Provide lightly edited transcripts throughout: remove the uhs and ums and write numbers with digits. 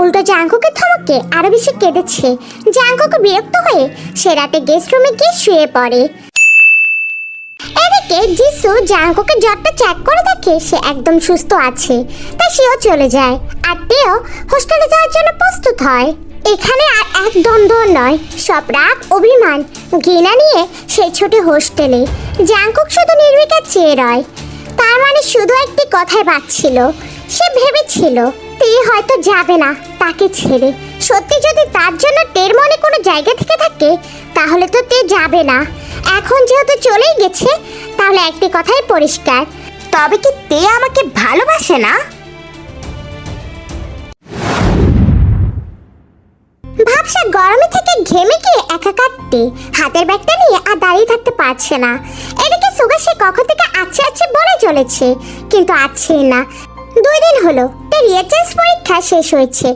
উল্টো জাঙ্কুকের ধমকে আরো বেশি কেঁদেছে। জাঙ্কুক বিরক্ত হয়ে সে রাতে গেস্ট রুমে গিয়ে শুয়ে পড়ে। এদিকে জিসু জাঙ্কুকের জ্বরটা চেক করে দেখে সে একদম সুস্থ আছে, তাই সেও চলে যায়। আর তেও হোস্টেলে যাওয়ার জন্য প্রস্তুত হয়। এখানে আর এক দ্বন্দ্ব নয়, সব রাগ অভিমান ঘৃণা নিয়ে সে ছোটে হোস্টেলে। জাঙ্কুক শুধু নির্বিকার চেয়ে রয়, তার মানে শুধু একটি কথাই ভাবছিল। সে ভেবেছিল তে হয়তো যাবে না তাকে ছেড়ে। সত্যি যদি তার জন্য তের মনে কোনো জায়গা থেকে থাকে তাহলে তো তে যাবে না। এখন যেহেতু চলেই গেছে তাহলে একটি কথাই পরিষ্কার, তবে কি তে আমাকে ভালোবাসে না? ভাবসা গরমে থেকে ঘেমে গিয়ে একা কাটতে হাতের ব্যাগটা নিয়ে আর দাঁড়িয়ে থাকতে পারছে না। এদিকে সুগা সে কখন থেকে আছে বলে চলেছে, কিন্তু আছে না। 2 দিন হলো তার রিয়েটেন্স পরীক্ষা শেষ হয়েছে।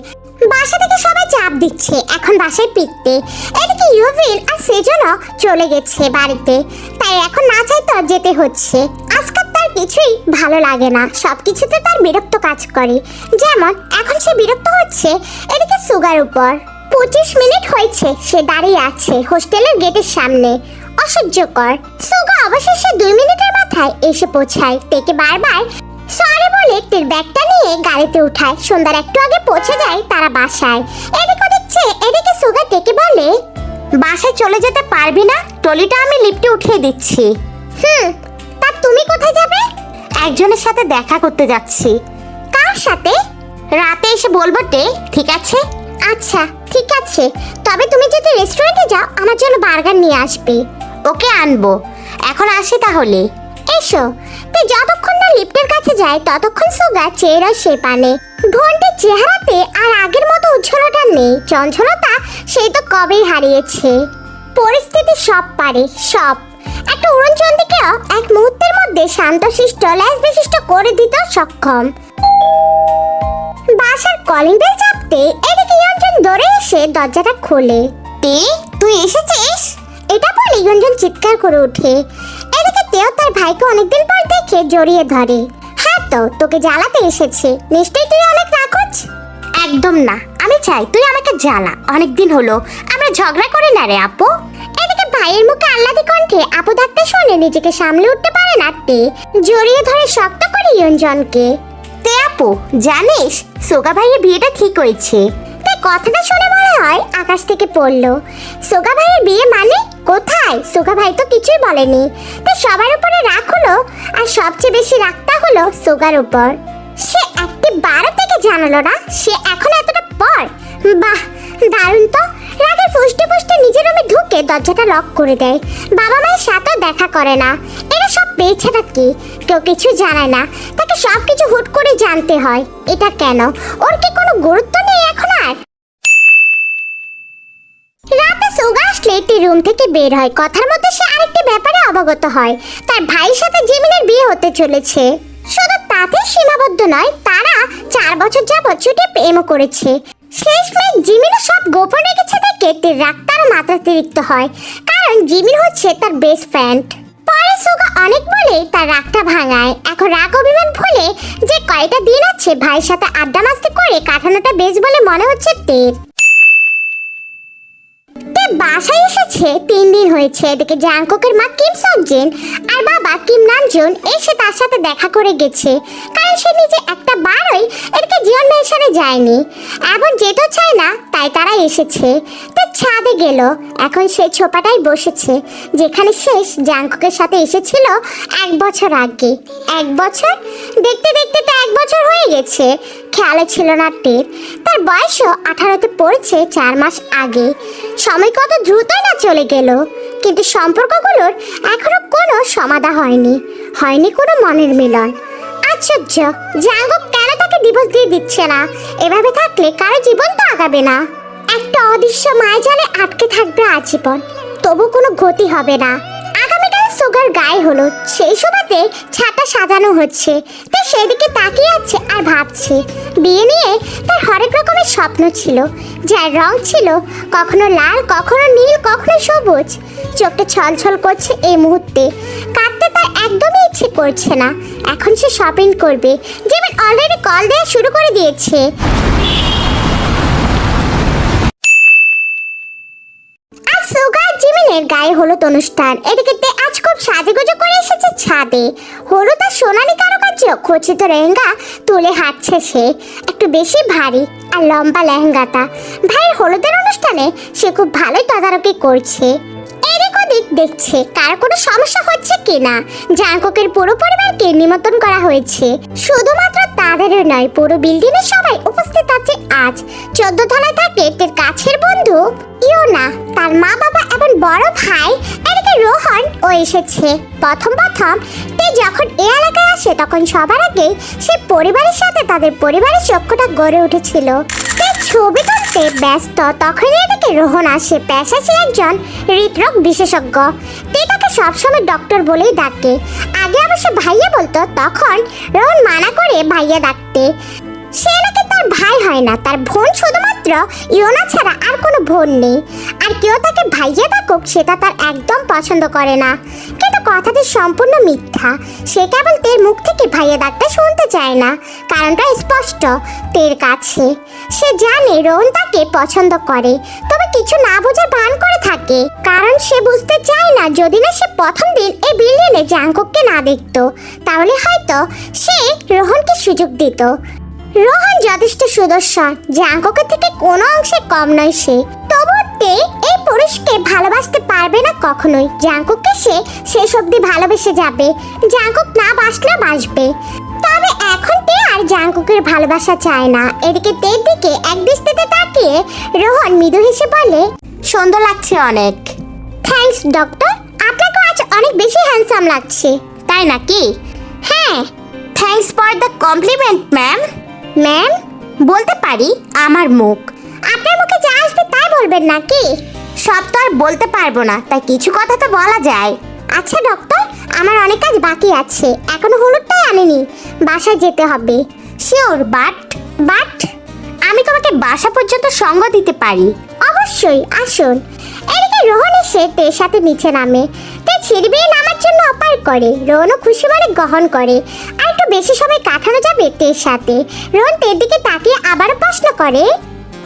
বাসা থেকে সবাই চাপ দিচ্ছে এখন বাসায় ফিরতে। এদিকে ইউভিন আর সেজনও চলে গেছে বাড়িতে, তাই এখন না চাইতে যেতে হচ্ছে। আজকাল তার কিছুই ভালো লাগে না, সবকিছুতে তার বিরক্ত কাজ করে। যেমন এখন সে বিরক্ত হচ্ছে এদিকে সুগার উপর। 25 মিনিট হয়েছে সে দাঁড়িয়ে আছে হোস্টেলের গেটের সামনে, অসহ্যকর। সুগা অবশেষে 2 মিনিটের মাথায় এসে পৌঁছায়। তেকে বারবার সরি বলে তের ব্যাগটা নিয়ে গাড়িতে উঠায়। সন্ধ্যার একটু আগে পৌঁছে যায় তারা বাসায়। এদিকে দেখছে এদিকে সুগা তেকে বলে, বাসায় চলে যেতে পারবি না? ট্রলিটা আমি লিফটে উঠিয়ে দিচ্ছি। তা তুমি কোথায় যাবে? একজনের সাথে দেখা করতে যাচ্ছি। কার সাথে? রাতে এসে বলবো তে, ঠিক আছে? আচ্ছা ঠিক আছে, তবে তুমি যদি রেস্টুরেন্টে যাও আমার জন্য বার্গার নিয়ে আসবে। ওকে আনবো, এখন আসি তাহলে। এসো। তে যতক্ষণ না লিফটের কাছে যায় ততক্ষণ সুগা চেয়ে রয় সে পানে। ঘন্টের চেহারাতে আর আগের মতো উজ্জ্বলতা নেই, চঞ্চলতা সেই তো কবেই হারিয়েছে। পরিস্থিতি সব পারে, সব। একটা উড়নচণ্ডীকেও এক মুহূর্তের মধ্যে শান্তশিষ্ট ল্যাস বিশিষ্ট করে দিতে সক্ষম। বাসার কলিং বেল চাপতে এদিকে ইয়ঞ্জন দৌড়ে এসে দরজাটা খোলে। তে তুই এসেছিস? এটা বলে ইয়ঞ্জন চিৎকার করে ওঠে। এদিকে তেও তার ভাইকে অনেকদিন পর দেখে জড়িয়ে ধরে। হ্যাঁ তো, তোকে জ্বালাতে এসেছে, নিশ্চয়ই তুই অনেক নাকচ। একদম না, আমি চাই তুই আমাকে জ্বালা। অনেকদিন হলো আমরা ঝগড়া করি না রে আপু। এদিকে ভাইয়ের মুখে আহ্লাদি কণ্ঠে আপু ডাকতে শুনে নিজেকে সামলে উঠতে পারে না তে, জড়িয়ে ধরে শক্ত করে ইয়ঞ্জনকে। তে আপু জানিস সোগা ভাইয়ের বিয়েটা ঠিক হয়েছে। তে কথাটা শুনে মনে হয় আকাশ থেকে পড়লো। সোগা ভাইয়ের বিয়ে মানে? কোথায়? সোগা ভাই তো কিছুই বলেনি। তে সবার উপরে রাগ হলো, আর সবচেয়ে বেশি রাগটা হলো সোগার উপর। সে একটি 12 থেকে জানালো না, সে এখন এতটা পর। বাহ দারুণ তো। রাগে ফুসতে ফুসতে নিজের রুমে ঢুকে দরজাটা লক করে দেয়। বাবা মায়ের সাথেও দেখা করে না। এরা সব পেয়েছে নাকি? কেউ কিছু জানায় না, তাকে সবকিছু হুট করে জানতে হয়। এটা কেন? ওর কি কোনো গুরুত্ব নেই এখন আর? রাতে সুগা আসলে রুম থেকে বের হয়। কথার মধ্যে সে আরেকটি ব্যাপারে অবগত হয়, তার ভাইয়ের সাথে জিমিনের বিয়ে হতে চলেছে। শুধু তাতেই সীমাবদ্ধ নয়, তারা 4 বছর যাবৎ ছুটে প্রেমও করেছে। শেষমেশ জিমিনও সব গোপন রেখেছে দেখে তের রাগ তার মাত্রাতিরিক্ত হয়, কারণ জিমিন হচ্ছে তার বেস্ট ফ্রেন্ড। পরে সুগা অনেক বলে তার রাগটা ভাঙায়। এখন রাগ অভিমান ভুলে যে কয়টা দিন আছে ভাইয়ের সাথে আড্ডা মাস্তি করে কাটানোটা বেশ বলে মনে হচ্ছে তের। বাসায় এসেছে 3 দিন হয়েছে। এদিকে জাংকুকের মা কিম সকজিন আর বাবা কিম নামজুন এসে তার সাথে দেখা করে গেছে, কারণ সে নিজে একটা বারই এদিকে জিয়ন ভাইয়ের সাথে যায়নি, এখন যেতেও চায় না, তাই তারা এসেছে। তো ছাদে গেল। এখন সে ছোপাটাই বসেছে যেখানে শেষ জাংকুকের সাথে এসেছিল 1 বছর আগে। 1 বছর? দেখতে দেখতে তো 1 বছর হয়ে গেছে। খেয়ালে ছিল না টের। তার বয়সও 18তে পড়েছে 4 মাস আগে। সময় কত দ্রুতই না চলে গেল, কিন্তু সম্পর্কগুলোর এখনো কোনো সমাধা হয়নি কোনো মনের মিলন। আশ্চর্য, জাঙ্কুক কেন তাকে ডিভোর্স দিয়ে দিচ্ছে না? এভাবে থাকলে কারো জীবন তো আগাবে না। একটা অদৃশ্য মায়াজালে আটকে থাকবে আজীবন, তবু কোনো গতি হবে না। আগামীকাল সুগার গায়ে হলো, সেই সুবাদে ছাতা সাজানো হচ্ছে। তাই সেদিকে তাকিয়ে আছে আর ভাবছে। বিয়ে নিয়ে তার হরেক রকমের স্বপ্ন ছিল, যার রং ছিল কখনো লাল, কখনো নীল, কখনো সবুজ। চোখটা ছলছল করছে এই মুহূর্তে। কাঁদতে তার একদমই ইচ্ছে করছে না। এখন সে শপিং করবে। জিমিন অলরেডি কল দেওয়া শুরু করে দিয়েছে। রোহনের গায়ে হলুদ অনুষ্ঠান। এদিকে তে আজ খুব সাজুগুজু করে এসেছে ছাদে। হলুদ আর সোনালি কারুকার্য খচিত লেহেঙ্গা তুলে হাঁটছে সে। একটু বেশি ভারী আর লম্বা লেহেঙ্গাটা। ভাইয়ের হলুদের অনুষ্ঠানে সে খুব ভালোই তদারকি করছে। এদিক ওদিক দেখছে কার কোনো সমস্যা হচ্ছে কিনা। জাঙ্কুকের পুরো পরিবারকে নিমন্ত্রণ করা হয়েছে। শুধুমাত্র তাদেরই নয়, পুরো বিল্ডিং এর সবাই উপস্থিত আছে আজ। 14 তলায় থাকে তার কাছের বন্ধু ইয়োনা, তার মা বাবা এবং বড় ভাই। এদিকে রোহন ও এসেছে। প্রথম তে যখন এ এলাকায় আসে তখন সবার আগে সে পরিবারের সাথে তাদের পরিবারের চক্ষুটা গড়ে উঠেছিল। ছবি তুলতে ব্যস্ত তখনই এদিকে রোহন আসে। পেশায় সে একজন হৃদরোগ বিশেষজ্ঞ। তে তাকে সবসময় ডক্টর বলেই ডাকে। আগে অবশ্য ভাইয়া বলতো, তখন রোহন মানা করে ভাইয়া ডাকতে। সে নাকি তার ভাই হয় না, তার বোন। শুধুমাত্র ইয়োনা ছাড়া আর কোনো বোন নেই। আর কেউ তাকে ভাইয়া ডাকুক সেটা তার একদম পছন্দ করে না। কিন্তু কথাটি সম্পূর্ণ মিথ্যা। সে কেবল তের মুখ থেকে ভাইয়া ডাকটা শুনতে চায় না। কারণটা স্পষ্ট তের কাছে। সে জানে রোহন তাকে পছন্দ করে, তবে কিছু না বোঝার ভান করে থাকে। কারণ সে বুঝতে চায় না, যদি না সে প্রথম দিন এই বিল্ডিংয়ে জাঙ্কুককে না দেখতো তাহলে হয়তো সে রোহনকে সুযোগ দিত। রোহন যথেষ্ট সুদর্শন, জাঙ্কুকের থেকে কোনো অংশে কম নয় সে। তবুও তে এই পুরুষকে ভালোবাসতে পারবে না কখনোই। জাঙ্কুককে সে শেষ অবধি ভালোবেসে যাবে। জাঙ্কুক না বাসলেও বাসবে। তবে এখন তে আর জাঙ্কুকের ভালোবাসা চায় না। এদিকে তের দিকে এক দৃষ্টিতে তাকিয়ে রোহন মৃদু হেসে বলে, সুন্দর লাগছে অনেক। থ্যাঙ্কস ডক্টর, আপনাকে আজ অনেক বেশি হ্যান্ডসাম লাগছে। তাই নাকি? হ্যাঁ। Thanks for the compliment ma'am. Ma'am বলতে পারি আমার মুখ। আপনার মুখে যা আসবে তাই বলবেন নাকি? সব তো আর বলতে পারবো না, তাই কিছু কথা তো বলা যায়। আচ্ছা ডক্টর, আমার অনেক কাজ বাকি আছে, এখনো হলুদটাই আনেনি। বাসায় যেতে হবে। শিওর, বাট আমি তোমাকে বাসা পর্যন্ত সঙ্গ দিতে পারি। অবশ্যই, আসুন। এদিকে রোহন এসে তের সাথে নিচে নামে। তে ছিঁড়ি বেয়ে নামার জন্য অপার করে। রোহনও খুশি মনে গ্রহণ করে। আর একটু বেশি সময় কাটানো যাবে তের সাথে। রোহন তের দিকে তাকিয়ে আবারও প্রশ্ন করে,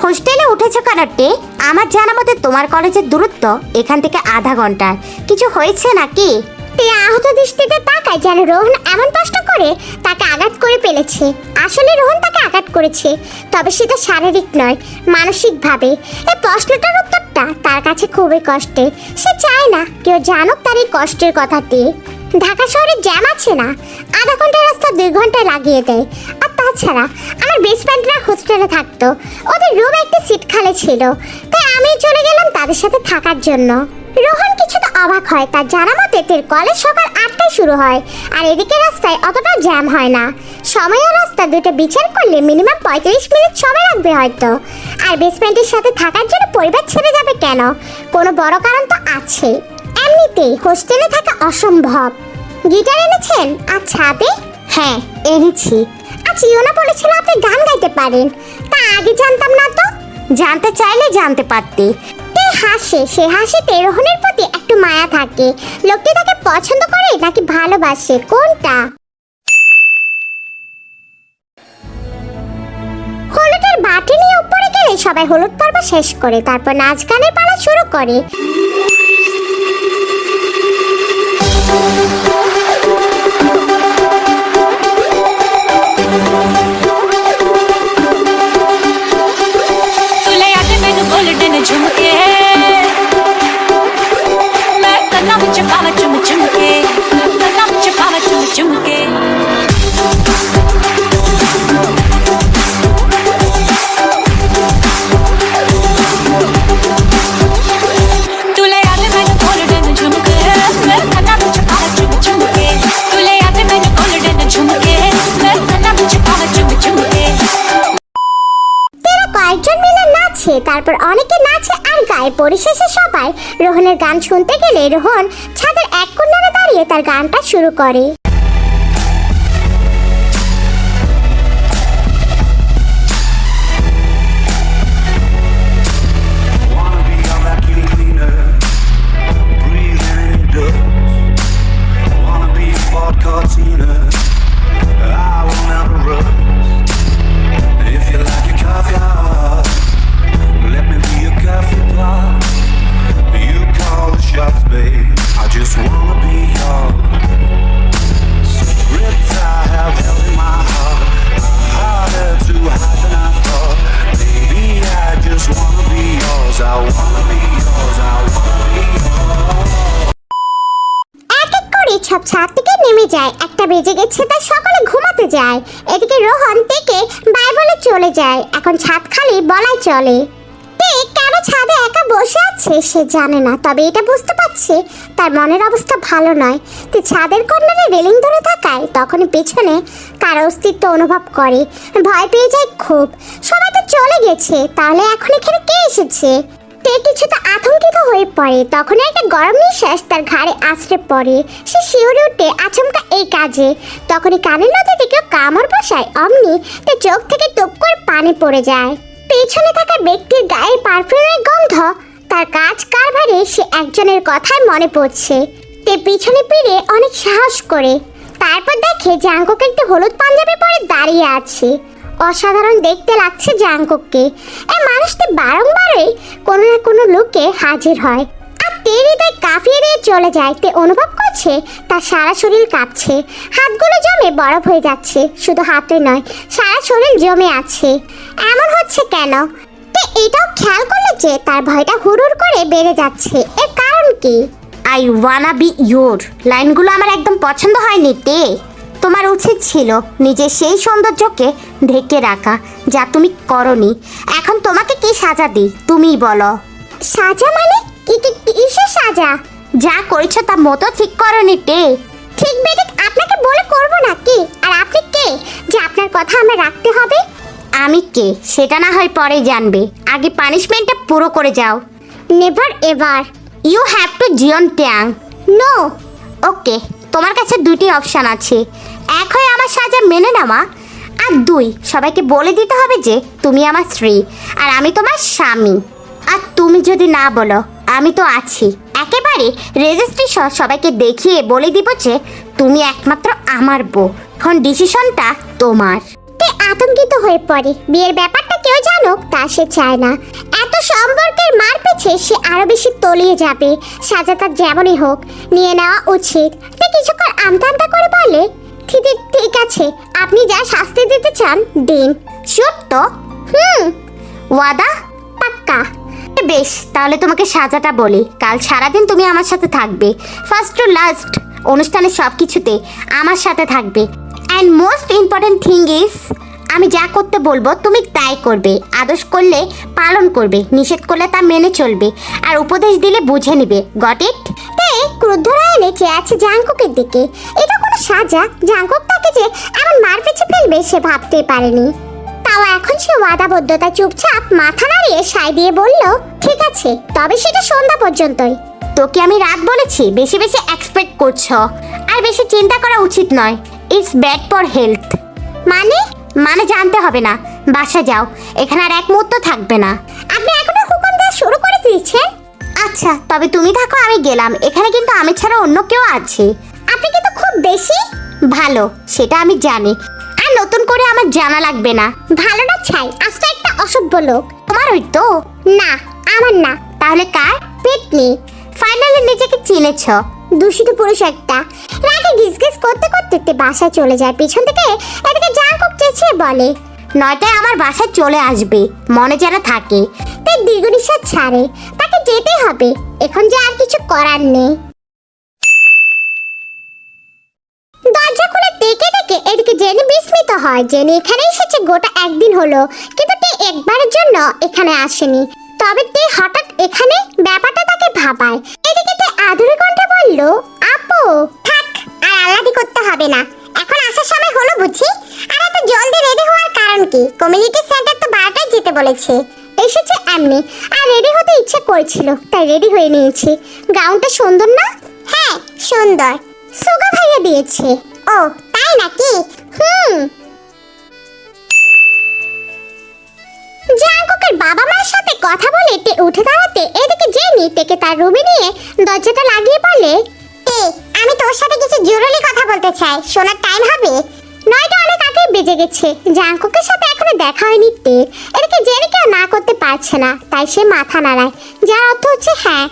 হোস্টেলে উঠেছ কেন তে? আমার জানা মতে তোমার কলেজের দূরত্ব এখান থেকে আধা ঘন্টার। কিছু হয়েছে নাকি? তে আহত দৃষ্টিতে তাকায়, যেন রোহন এমন প্রশ্ন করে তাকে আঘাত করে ফেলেছে। আসলে রোহন তাকে আঘাত করেছে, তবে সেটা শারীরিক নয়, মানসিকভাবে। এই প্রশ্নটার উত্তরটা তার কাছে খুবই কষ্টের। সে চায় না কেউ জানুক তার এই কষ্টের কথাটি। ঢাকা শহরে জ্যাম আছে না, আধা ঘন্টার রাস্তা 2 ঘন্টায় লাগিয়ে দেয়। আর তাছাড়া আমার বেস্ট ফ্রেন্ডরা হোস্টেলে থাকতো, ওদের রুমে একটা সিট খালি ছিল, তাই আমি চলে গেলাম তাদের সাথে থাকার জন্য। রোহন কিছুটা অবাক হয়। তার জানা মতে তের কলেজ সকাল 8টায় শুরু হয়, আর এদিকে রাস্তায় অতটা জ্যাম হয় না। সময় আর রাস্তা দুটো বিচার করলে মিনিমাম 45 মিনিট সময় লাগবে হয়তো। আর বেস্ট ফ্রেন্ডের সাথে থাকার জন্য পরিবার ছেড়ে যাবে কেন? কোনো বড় কারণ তো আছে। এমনিতেই হোস্টেলে থাকা অসম্ভব। গিটার এনেছেন? আচ্ছা আবে। হ্যাঁ এনেছি। আচ্ছা ইয়োনা বলেছিল আপনি গান গাইতে পারেন, তা আগে জানতাম না তো। জানতে চাইলে জানতে পারতে। তে হাসে। সে হাসিতে রোহনের প্রতি একটু মায়া থাকে। লোকটি তাকে পছন্দ করে নাকি ভালোবাসে, কোনটা? হলুদের বাটি নিয়ে উপরে গেলে সবাই হলুদ পর্ব শেষ করে, তারপর নাচ গানের পালা শুরু করে। गोल्डन झुमके मैं कदम चपावा चुम चुमके, कदम चपावा चुम चुमके। तुले याद मैंने गोल्डन झुमके, मैं कदम चपावा चुम चुमके। तुले याद मैंने गोल्डन झुमके, मैं कदम चपावा चुम चुमके। কয়েকজন মিলে নাচে, তারপর অনেকে নাচে আর গায়ে। পরিশেষে সবাই রোহনের গান শুনতে গেলে রোহন ছাদের এক কোণে দাঁড়িয়ে তার গানটা শুরু করে। Shot তখনই সব ছাদ থেকে নেমে যায়। 1টা বেজে গেছে, তাই সকলে ঘুমাতে যায়। এদিকে রোহন থেকে বাই বলে চলে যায়। এখন ছাদ খালি বলাই চলে। তে কেন ছাদে একা বসে আছে সে জানে না, তবে এটা বুঝতে পারছে তার মনের অবস্থা ভালো নয়। তে ছাদের কর্নারে রেলিং ধরে থাকায় তখনই পেছনে কারো অস্তিত্ব অনুভব করে। ভয় পেয়ে যায় খুব। সবাই তো চলে গেছে, তাহলে এখন এখানে কে এসেছে? তে কিছুটা আতঙ্কিত হয়ে পড়ে। তখন একটা গরম নিঃশ্বাস তার ঘাড়ে আছড়ে পড়ে। সে শিউরে উঠে আচমকা এই কাজে। তখনই কানের নদীতে কেউ কামড় বসায়। অমনি তার চোখ থেকে টুপ করে পানি পড়ে যায়। পেছনে থাকা ব্যক্তির গায়ে পারফিউমের গন্ধ তার কাজ কারবারে সে একজনের কথাই মনে পড়ছে। তে পিছনে ফিরে অনেক সাহস করে। তারপর দেখে জাঙ্কুক একটা হলুদ পাঞ্জাবি পরে দাঁড়িয়ে আছে। অসাধারণ দেখতে লাগছে জাঙ্কুককে। এই মানুষটি বারংবারই কোনো না কোনো লুকে হাজির হয়। আর তে হৃদয় কাঁপিয়ে দিয়ে চলে যায়। তে অনুভব করছে তার সারা শরীর কাঁপছে। হাতগুলো জমে বরফ হয়ে যাচ্ছে। শুধু হাতে নয়, সারা শরীর জমে আছে। এমন হচ্ছে কেন? তে এটাও খেয়াল করলো যে তার ভয়টা হুড়ুর করে বেড়ে যাচ্ছে। এর কারণ কি? আই ওয়ানা বি ইয়োর লাইনগুলো আমার একদম পছন্দ হয়নি তে। তোমার উচিত ছিল নিজের সেই সৌন্দর্যকে ঢেকে রাখা, যা তুমি করনি। এখন তোমাকে কি সাজা দিই তুমিই বলো। সাজা মানে? কিসের সাজা? যা করেছো তা মতো ঠিক করনি তে। ঠিক বেঠিক আপনাকে বলে করবো না কি? আর আপনি কে যে আপনার কথা আমার রাখতে হবে? আমি কে সেটা না হয় পরে জানবে। আগে পানিশমেন্টটা পুরো করে যাও। Never ever. You have to জিয়ন ট্যাং। নো। ওকে, তোমার কাছে 2টি অপশান আছে। এক হয় আমার সাজা মেনে নেওয়া, আর 2 সবাইকে বলে দিতে হবে যে তুমি আমার স্ত্রী আর আমি তোমার স্বামী। আর তুমি যদি না বলো, আমি তো আছি, একেবারে রেজিস্ট্রি সহ সবাইকে দেখিয়ে বলে দিব যে তুমি একমাত্র আমার বউ। এখন ডিসিশনটা তোমার। তে আতঙ্কিত হয়ে পড়ে। বিয়ের ব্যাপারটা কেউ জানুক তা সে চায় না। এত সম্পর্কের মার পেছে সে আরো বেশি তলিয়ে যাবে। সাজা তার যেমনই হোক নিয়ে নেওয়া উচিত। তে কিছুক্ষণ আমতা করে বলে, ঠিক আছে, আপনি যা শাস্তি দিতে চান দিন। সত্য? ওয়াদা? পাক্কা। বেশ, তাহলে তোমাকে সাজাটা বলি। কাল সারাদিন তুমি আমার সাথে থাকবে, ফার্স্ট টু লাস্ট। অনুষ্ঠানের সব কিছুতে আমার সাথে থাকবে। And most important thing is, আমি যা করতে বলবো তুমি তাই করবে। আদেশ করলে পালন করবে, নিষেধ করলে তা মেনে চলবে, আর উপদেশ দিলে বুঝে নিবে। Got it? তে ক্রুদ্ধ নয়নে চেয়ে আছে জাঙ্কুকের দিকে। এটা কোনো সাজা? জাঙ্কুক তাকে যে এমন মার পেছে ফেলবে সে ভাবতেই পারেনি। তাও এখন সে ওয়াদাবদ্ধতা চুপচাপ মাথা নাড়িয়ে সায় দিয়ে বলল, ঠিক আছে, তবে সেটা সন্ধ্যা পর্যন্তই। তোকে আমি রাত বলেছি, বেশি বেশি এক্সপেক্ট করছো। আর বেশি চিন্তা করা উচিত নয়। It's bad for health. মানে জানতে হবে না। বাসা যাও, এখানে আর এক মুহূর্ত থাকবে না। আপনি এখনো হুকুম দেওয়া শুরু করে দিয়েছেন? আচ্ছা, তবে তুমি থাকো, আমি গেলাম। এখানে কিন্তু আমি ছাড়া অন্য কেউ আছে। আপনি কিন্তু খুব বেশি ভালো, সেটা আমি জানি। আর নতুন করে আমার জানা লাগবে না। ভালো না ছাই, আজ তো একটা অসভ্য লোক। তোমার ওই তো? না, আমার না। তাহলে কার? পেটনি। ফাইনালি নিজেকে চিনেছ। দূষিত পুরুষ একটা। রাগে গিজগিজ করতে করতে বাসায় চলে যায়। পিছন থেকে এদিকে জাঙ্কুক চেঁচিয়ে বলে, 9টায় আমার বাসায় চলে আসবে, মনে যেন থাকে। তাই দীর্ঘ নিঃশ্বাস ছাড়ে। তাকে যেতে হবে, এখন যে আর কিছু করার নেই। দরজা খুলে দেখে এদিকে জেনি বিস্মিত হয়। জেনি এখানে এসেছে গোটা একদিন হলো, কিন্তু তে একবারের জন্য এখানে আসেনি। তবে তে হঠাৎ এখানে, ব্যাপারটা তাকে ভাবায়। এদিকে তে আধুরি কণ্ঠে বলল, আপু থাক, আর আলাদি করতে হবে না। এখন আসার সময় হলো বুঝি? আর এত জলদি রেডি হওয়ার কারণ কি? কমিউনিটি সেন্টার তো 12টায় যেতে বলেছে। এসেছে এমনি, আর রেডি হতে ইচ্ছে করেছিল, তাই রেডি হয়ে নিয়েছি। গাউনটা সুন্দর না? হ্যাঁ সুন্দর, সুগা ভাইয়া দিয়েছে। ও তাই নাকি? জাঙ্কুকের বাবা মার সাথে কথা বলে তে উঠে দাঁড়াতে এদিকে জেনি তেকে তার রুমে নিয়ে দরজাটা লাগিয়ে বলে, আমি তোর সাথে কিছু জরুরি কথা বলতে চাই। শোনার টাইম হবে? 9টা অনেক আগে বেজে গেছে। জাঙ্কুকের সাথে এখনো দেখা হয়নি তে। এদিকে জেনি কেউ না করতে পারছে না, তাই সে মাথা নাড়ায়, যার অর্থ হচ্ছে হ্যাঁ।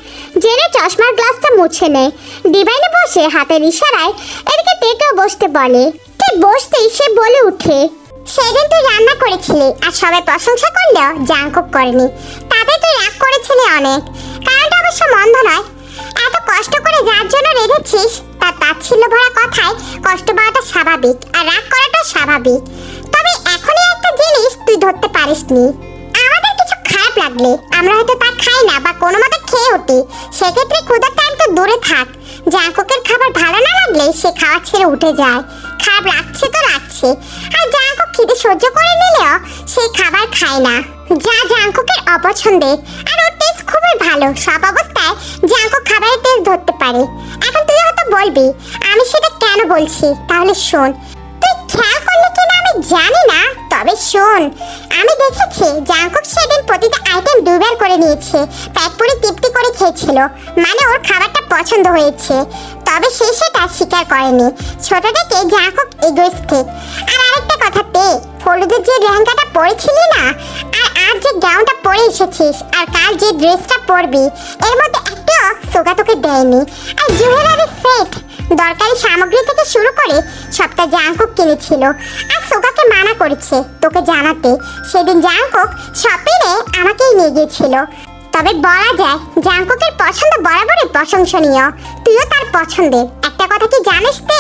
জেনি চশমার গ্লাসটা মুছে নেয়। ডিভাইনে বসে হাতের ইশারায় এদিকে তেকেও বসতে বলে। তে বসতেই সে বলে উঠে, সেদিন তুই রান্না করেছিলি আর সবাই প্রশংসা করলেও জাঙ্কুক করেনি। তাতে তুই রাগ করেছিলি অনেক। কারণটা অবশ্য মন্দ নয়। এত কষ্ট করে যার জন্য রেঁধেছিস তার আর তাচ্ছিল্য ভরা কথায় কষ্ট পাওয়াটা স্বাভাবিক আর রাগ করাটা স্বাভাবিক। তবে এখনই একটা জিনিস তুই ধরতে পারিসনি, আমাদের কিছু খারাপ লাগলে আমরা হয়তো তা খাই না বা কোনো মতে খেয়ে উঠি, সেক্ষেত্রে ক্ষুধার টাইম তো দূরে থাক, জাঙ্কুকের খাবার ভালো না লাগলে সে খাওয়া ছেড়ে উঠে যায়। খারাপ লাগছে তো লাগছে, আর জাঙ্কুক খিদে সহ্য করে নিলেও সে খাবার খায় না, যা জাঙ্কুকের অপছন্দের। আর ওর টেস্ট খুবই ভালো, সব অবস্থায় জাঙ্কুক খাবারের টেস্ট ধরতে পারে। এখন তুই হয়তো বলবি আমি সেটা কেন বলছি, তাহলে শোন। তুই খেয়াল করলে কিনা আমি জানি না, তবে শোন, আমি দেখেছি জাঙ্কুক সেদিন প্রতিটা আইটেম দুবার করে নিয়েছে, পেট পুরো তৃপ্তি করে খেয়েছিল, মানে ওর খাবারটা পছন্দ হয়েছে। তবে সে সেটা স্বীকার করেনি। ছোট থেকে জাঙ্কুক ইগোইস্টিক। আর আরেকটা কথা, তে হলুদের যে লেহেঙ্গাটা পরেছিলি না, আর আজ যে গাউনটা পরে এসেছিস, আর কাল যে ড্রেসটা পরবি, এর মধ্যে একটাও সোগা তোকে দেয়নি। আর জুয়েলারি সেট, দরকারি সামগ্রী থেকে শুরু করে সবটা জাঙ্কুক কিনেছিল, আর সোগাকে মানা করেছে তোকে জানাতে। সেদিন জাঙ্কুক শপিংয়ে আমাকেই নিয়ে গিয়েছিল। তবে বলা যায় জাঙ্কুকের পছন্দ বরাবরই প্রশংসনীয়, তুইও তার পছন্দের। একটা কথা কি জানিস তে,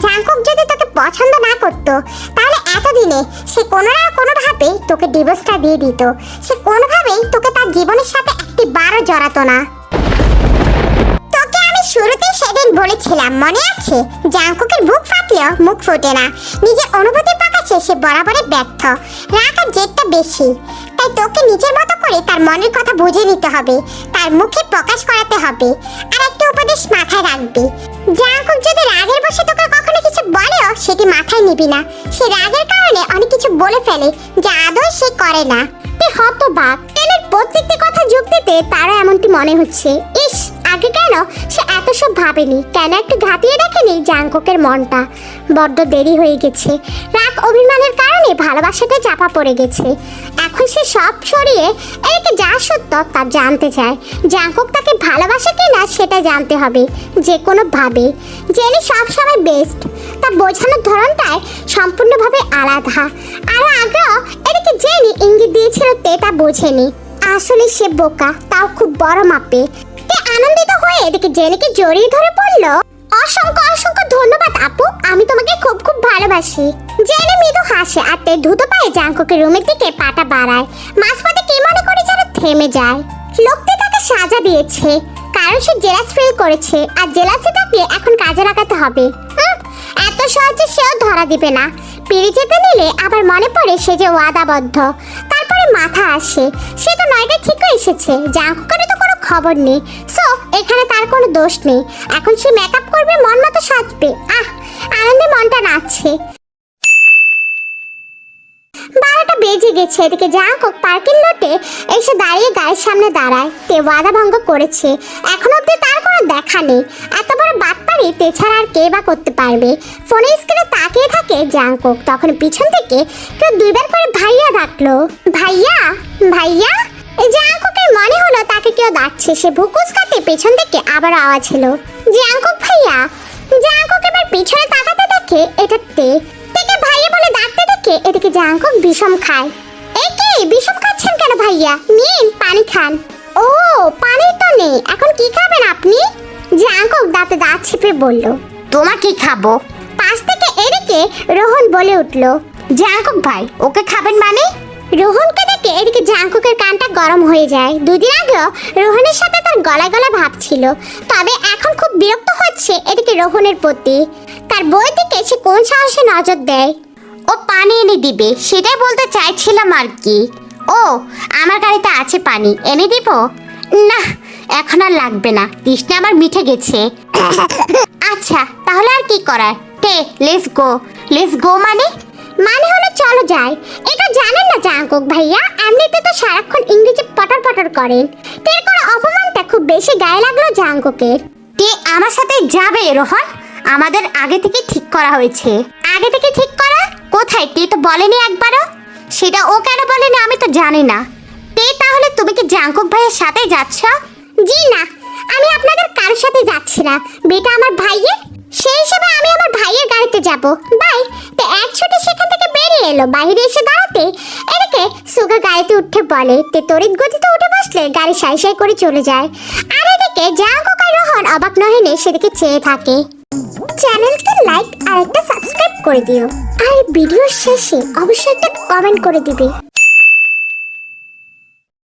জাঙ্কুক যদি তোকে পছন্দ না করতো তাহলে এতদিনে সে কোনো না কোনোভাবে তোকে ডিভোর্সটা দিয়ে দিত। সে কোনোভাবেই তোকে তার জীবনের সাথে একটি বারও জড়াতো না। তোকে আমি শুরুতেই সেদিন বলেছিলাম, মনে আছে? জাঙ্কুকের বুক ফাটলেও মুখ ফোটে না, নিজের অনুভূতি প্রকাশে সে বরাবরই ব্যর্থ, রাগ আর জেদটা বেশি। তাই তোকে নিজের মতো করে তার মনের কথা বুঝে নিতে হবে, তার মুখে প্রকাশ করাতে হবে। আর একটা উপদেশ মাথায় রাখবি, জাঙ্কুক যদি রাগের বসে তোকে কখনো কিছু বলেও সেটি মাথায় নিবি না। সে রাগের কারণে অনেক কিছু বলে ফেলে যা আদৌ সে করে না। তুই হতবাক, টেনের প্রত্যেকটি কথা যোগ দিতে তারও এমনটি মনে হচ্ছে। ইস, আগে কেন সে এত সব ভাবেনি, কেন একটু ঘাতিয়ে দেখেনি জাঙ্কুকের মনটা। বড্ড দেরি হয়ে গেছে, রাগ অভিমানের কারণে ভালোবাসাটা চাপা পড়ে গেছে। এখন সে সব সরিয়ে এদিকে যা সত্য তা জানতে চায়। জাঙ্কুক তাকে ভালোবাসে কিনা সেটা জানতে হবে যে কোনো ভাবে। জেনি সবসময় বেস্ট, তা বোঝানোর ধরনটাই সম্পূর্ণভাবে আলাদা। আর আগেও এদিকে জেনি ইঙ্গিত দিয়েছিল তে তা বোঝেনি। আসলে সে বোকা, তাও খুব বড় মাপে। তে আনন্দিত হয়ে এদিকে জেনিকে জড়িয়ে ধরে পড়ল। অসংখ্য অসংখ্য ধন্যবাদ আপু, আমি তোমাকে খুব খুব ভালোবাসি। জেনি মৃদু হাসে আর তে দ্রুত পায়ে জাঙ্কুকের রুমের দিকে পাটা বাড়ায়। মাঝপথে কি মনে করে যেন থেমে যায়। লোকটি তাকে সাজা দিয়েছে কারণ সে জেলাস ফিল করেছে, আর জেলাসিটাকে এখন কাজে লাগাতে হবে। এত সহজে সেও ধরা দিবে না। পেরে যেতে নিলে আবার মনে পড়ে সে যে ওয়াদাবদ্ধ। তারপরে মাথা আসে, সে তো নয়টা ঠিক এসেছে, জাঙ্কুকের তো কোনো খবর নেই। সো এখানে তার কোনো দোষ নেই। এখন সে মেকআপ করবে, মন মতো সাজবে। আনন্দে মনটা নাচছে। 12টা বেজে গেছে। এদিকে জাঙ্কুক পার্কিং লটে এসে দাঁড়িয়ে গায়ের সামনে দাঁড়ায়। তে ওয়াদা ভঙ্গ করেছে, এখন অব্দি তার কোনো দেখা নেই। এত বড় বাটপারি তে ছাড়া আর কে বা করতে পারবে। ফোনের স্ক্রিনে তাকিয়ে থাকে জাঙ্কুক। তখন পিছন থেকে কেউ দুইবার করে ভাইয়া ডাকলো। ভাইয়া, ভাইয়া। জাঙ্কুকের মনে হলো তাকে কেউ ডাকছে। সে ভুকুস কাটে পেছন থেকে আবার আওয়াজ হলো, জাঙ্কুক ভাইয়া। জাঙ্কুক এবার পিছনে তাকাতে দেখে এটা তে। তেকে ভাইয়া বলে ডাকতে দেখে এদিকে জাঙ্কুক বিষম খায়। এই কি বিষম খাচ্ছেন কেন ভাইয়া? নিন পানি খান। ও, পানি তো নেই, এখন কি খাবেন আপনি? জাঙ্কুক দাঁতে দাঁত চেপে বলল, তোমার কি খাবো? পাশ থেকে এদিকে রোহন বলে উঠল, জাঙ্কুক ভাই ওকে খাবেন মানে? রোহনকে দেখে এদিকে জাঙ্কুকের কানটা গরম হয়ে যায়। দুদিন আগেও রোহনের সাথে তার গলায় গলায় ভাব ছিল, তবে এখন খুব বিরক্ত হচ্ছে এদিকে রোহনের প্রতি। তার বইয়ের দিকে সে কোন সাহসে নজর দেয়। ও পানি এনে দিবে সেটাই বলতে চাইছিলাম আর কি। ও, আমার গাড়িতে আছে পানি, এনে দিব? না, এখন আর লাগবে না, তৃষ্ণা আমার মিঠে গেছে। আচ্ছা তাহলে আর কি করার? তে লেটস গো। লেটস গো মানে? মানে হলো চলো যাই। এটা জানেন না জাঙ্কুক ভাইয়া এমনিতে তো সারাক্ষণ ইংরেজি পটর পটর করেন। তের করে অপমানটা খুব বেশি গায়ে লাগলো জাঙ্কুকের। তে আমার সাথে যাবে রোহন? আমাদের আগে থেকে ঠিক করা হয়েছে। আগে থেকে ঠিক করা? কোথায়? তে তো বলেনি একবারও। সেটা ও কেন বলেনি আমি তো জানি না। তে তাহলে তুমি কি জাঙ্কুক ভাইয়ের সাথে যাচ্ছ? জি না, আমি আপনাদের কারোর সাথে যাচ্ছি না। বেটা আমার ভাইয়ের, সেই হিসেবে আমি আমার ভাইয়ের গাড়িতে যাব। বাই। তো এক ছুটে সেখান থেকে বেরিয়ে এলো। বাইরে এসে দাঁড়াতে এদিকে সুগা গাড়িতে উঠে বলে। তে তড়িৎ গতিতে উঠে বসলে গাড়ি সাই সাই করে চলে যায়। আর এদিকে জাঙ্কুক আর রোহন অবাক নহেনে সেদিকে চেয়ে থাকে। চ্যানেলকে লাইক আর একটা সাবস্ক্রাইব করে দিও আর ভিডিওর শেষে অবশ্যই একটা কমেন্ট করে দিবে।